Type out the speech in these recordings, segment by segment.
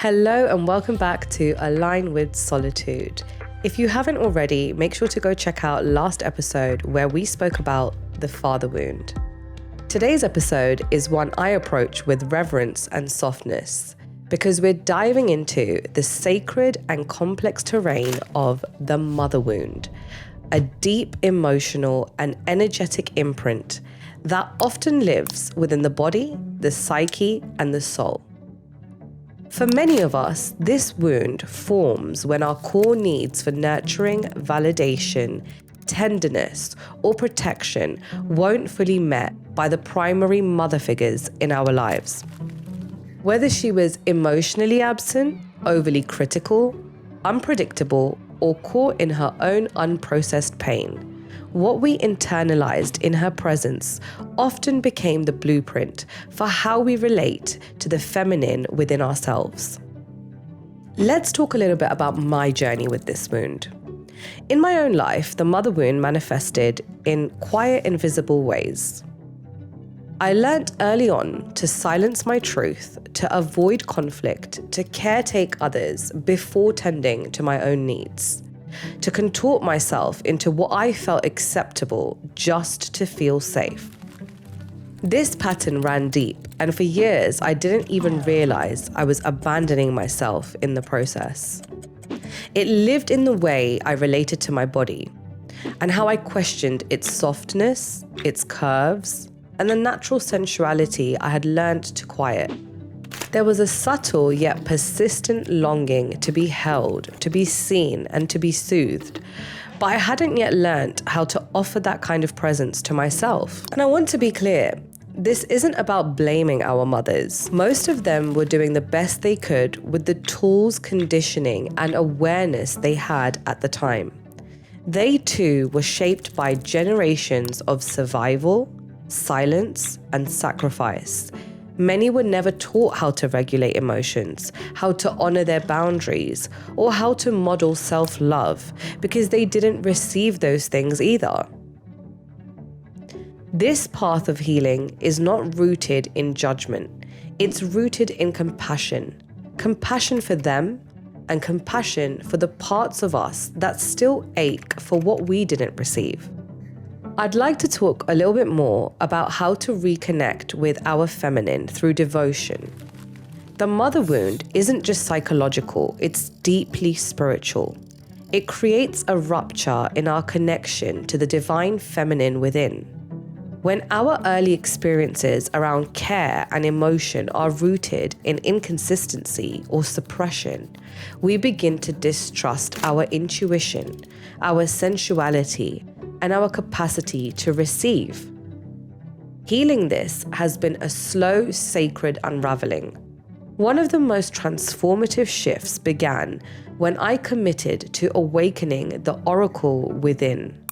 Hello and welcome back to Align with Soulitude. If you haven't already, make sure to go check out last episode where we spoke about the father wound. Today's episode is one I approach with reverence and softness because we're diving into the sacred and complex terrain of the mother wound, a deep emotional and energetic imprint that often lives within the body, the psyche, and the soul. For many of us, this wound forms when our core needs for nurturing, validation, tenderness, or protection weren't fully met by the primary mother figures in our lives. Whether she was emotionally absent, overly critical, unpredictable, or caught in her own unprocessed pain, what we internalized in her presence often became the blueprint for how we relate to the feminine within ourselves. Let's talk a little bit about my journey with this wound. In my own life, the mother wound manifested in quiet, invisible ways. I learnt early on to silence my truth, to avoid conflict, to caretake others before tending to my own needs, to contort myself into what I felt acceptable just to feel safe. This pattern ran deep, and for years I didn't even realize I was abandoning myself in the process. It lived in the way I related to my body and how I questioned its softness, its curves, and the natural sensuality I had learned to quiet. There was a subtle yet persistent longing to be held, to be seen, and to be soothed. But I hadn't yet learnt how to offer that kind of presence to myself. And I want to be clear, this isn't about blaming our mothers. Most of them were doing the best they could with the tools, conditioning, and awareness they had at the time. They too were shaped by generations of survival, silence, and sacrifice. Many were never taught how to regulate emotions, how to honor their boundaries, or how to model self-love because they didn't receive those things either. This path of healing is not rooted in judgment. It's rooted in compassion. Compassion for them and compassion for the parts of us that still ache for what we didn't receive. I'd like to talk a little bit more about how to reconnect with our feminine through devotion. The mother wound isn't just psychological, it's deeply spiritual. It creates a rupture in our connection to the divine feminine within. When our early experiences around care and emotion are rooted in inconsistency or suppression, we begin to distrust our intuition, our sensuality, and our capacity to receive. Healing this has been a slow, sacred unraveling. One of the most transformative shifts began when I committed to awakening the oracle within.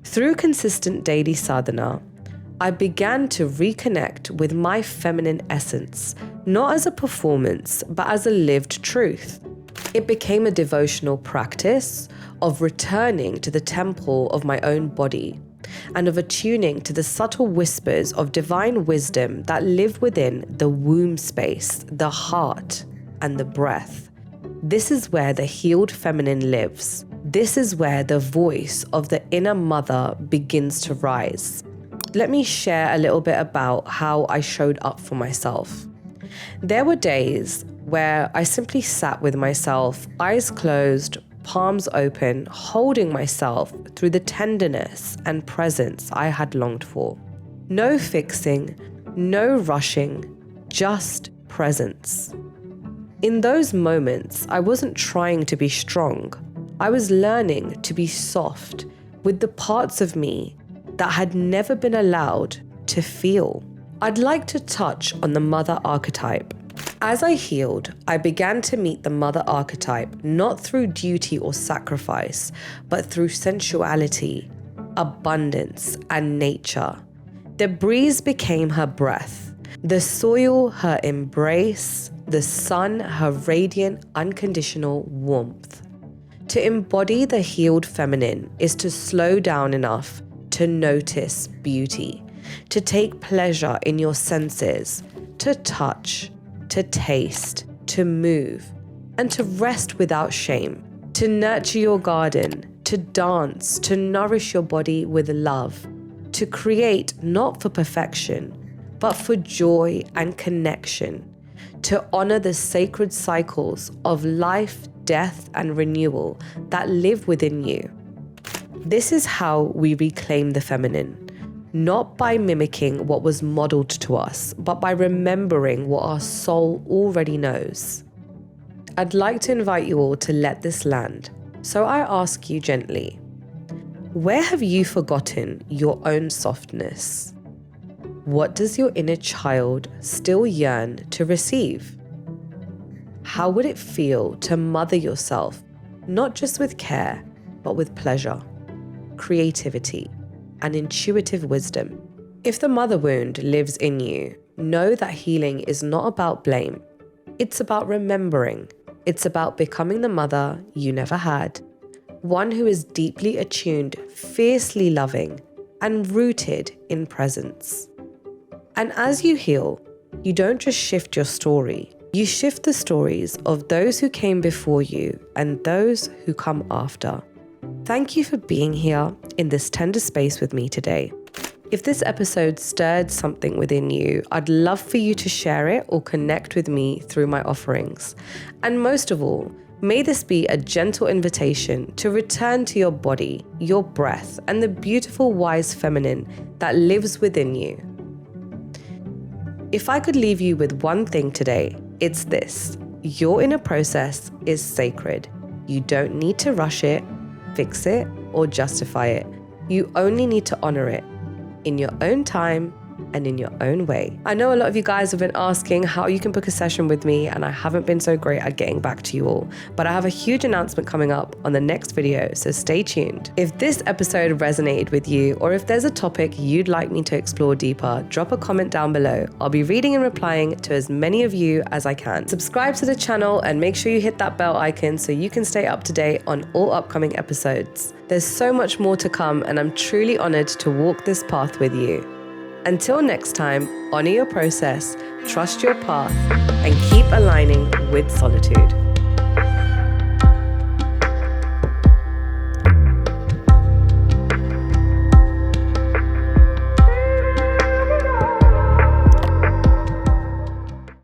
Through consistent daily sadhana, I began to reconnect with my feminine essence, not as a performance, but as a lived truth. It became a devotional practice of returning to the temple of my own body and of attuning to the subtle whispers of divine wisdom that live within the womb space, the heart, and the breath. This is where the healed feminine lives. This is where the voice of the inner mother begins to rise. Let me share a little bit about how I showed up for myself. There were days where I simply sat with myself, eyes closed, palms open, holding myself through the tenderness and presence I had longed for. No fixing, no rushing, just presence. In those moments, I wasn't trying to be strong. I was learning to be soft with the parts of me that had never been allowed to feel. I'd like to touch on the mother archetype. As I healed, I began to meet the mother archetype not through duty or sacrifice, but through sensuality, abundance, and nature. The breeze became her breath, the soil her embrace, the sun her radiant, unconditional warmth. To embody the healed feminine is to slow down enough to notice beauty, to take pleasure in your senses, to touch, to taste, to move, and to rest without shame, to nurture your garden, to dance, to nourish your body with love, to create not for perfection, but for joy and connection, to honor the sacred cycles of life, death, and renewal that live within you. This is how we reclaim the feminine, not by mimicking what was modeled to us, but by remembering what our soul already knows. I'd like to invite you all to let this land, so I ask you gently, where have you forgotten your own softness? What does your inner child still yearn to receive? How would it feel to mother yourself, not just with care, but with pleasure, creativity, and intuitive wisdom? If the mother wound lives in you, know that healing is not about blame. It's about remembering. It's about becoming the mother you never had, one who is deeply attuned, fiercely loving, and rooted in presence. And as you heal, you don't just shift your story, you shift the stories of those who came before you and those who come after. Thank you for being here in this tender space with me today. If this episode stirred something within you, I'd love for you to share it or connect with me through my offerings. And most of all, may this be a gentle invitation to return to your body, your breath, and the beautiful, wise feminine that lives within you. If I could leave you with one thing today, it's this: your inner process is sacred. You don't need to rush it, fix it, or justify it. You only need to honor it in your own time and in your own way. I know a lot of you guys have been asking how you can book a session with me, and I haven't been so great at getting back to you all, but I have a huge announcement coming up on the next video, so stay tuned. If this episode resonated with you, or if there's a topic you'd like me to explore deeper, drop a comment down below. I'll be reading and replying to as many of you as I can. Subscribe to the channel and make sure you hit that bell icon so you can stay up to date on all upcoming episodes. There's so much more to come, and I'm truly honored to walk this path with you. Until next time, honor your process, trust your path, and keep aligning with Soulitude.